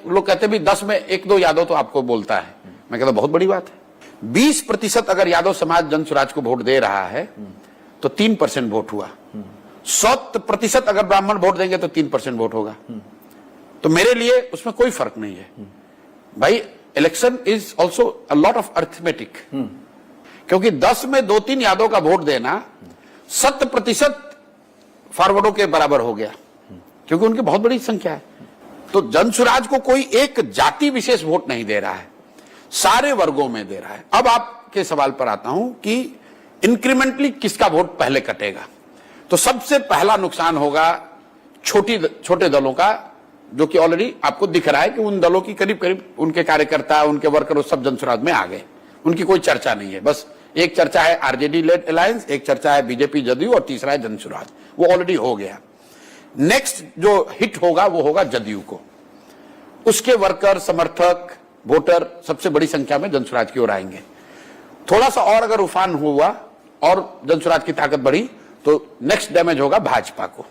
लोग कहते भी 10 में 1-2 यादव तो आपको बोलता है। मैं कहता बहुत बड़ी बात है। 20% अगर यादव समाज जनसुराज को वोट दे रहा है तो 3% वोट हुआ। 100% अगर ब्राह्मण वोट देंगे तो 3% वोट होगा। तो मेरे लिए उसमें कोई फर्क नहीं है भाई। Election is also a lot of arithmetic, क्योंकि 10 में 2-3 यादव का वोट देना 100% फॉरवर्डों के बराबर हो गया, क्योंकि उनकी बहुत बड़ी संख्या है। तो जनसुराज को कोई एक जाति विशेष वोट नहीं दे रहा है, सारे वर्गों में दे रहा है। अब आपके सवाल पर आता हूं कि इंक्रीमेंटली किसका वोट पहले कटेगा। तो सबसे पहला नुकसान होगा छोटे दलों का, जो कि ऑलरेडी आपको दिख रहा है कि उन दलों की करीब करीब उनके कार्यकर्ता, उनके वर्कर सब जनसुराज में आ गए। उनकी कोई चर्चा नहीं है, बस एक चर्चा है आरजेडी लेड अलायंस, एक चर्चा है बीजेपी जदयू, और तीसरा है जनसुराज। वो ऑलरेडी हो गया। नेक्स्ट जो हिट होगा वो होगा जदयू को। उसके वर्कर, समर्थक, वोटर सबसे बड़ी संख्या में जनसुराज की ओर आएंगे। थोड़ा सा और अगर उफान हुआ और जनसुराज की ताकत बढ़ी तो नेक्स्ट डैमेज होगा भाजपा को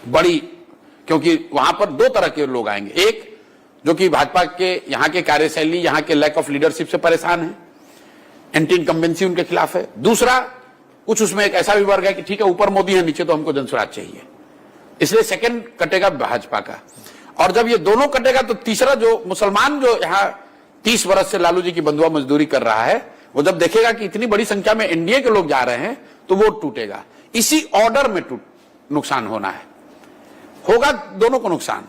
बड़ी, क्योंकि वहां पर 2 तरह के लोग आएंगे। एक जो कि भाजपा के यहां के कार्यशैली, यहां के लैक ऑफ लीडरशिप से परेशान है, एंटी इनकम्बेंसी उनके खिलाफ है। दूसरा कुछ उसमें एक ऐसा भी वर्ग है कि ठीक है ऊपर मोदी है, नीचे तो हमको जनसुराज चाहिए, इसलिए सेकंड कटेगा भाजपा का। और जब ये दोनों कटेगा तो तीसरा जो मुसलमान जो यहाँ 30 वर्ष से लालू जी की बंधुआ मजदूरी कर रहा है, वो जब देखेगा कि इतनी बड़ी संख्या में एनडीए के लोग जा रहे हैं तो वोट टूटेगा। इसी ऑर्डर में नुकसान होना है, होगा दोनों को नुकसान।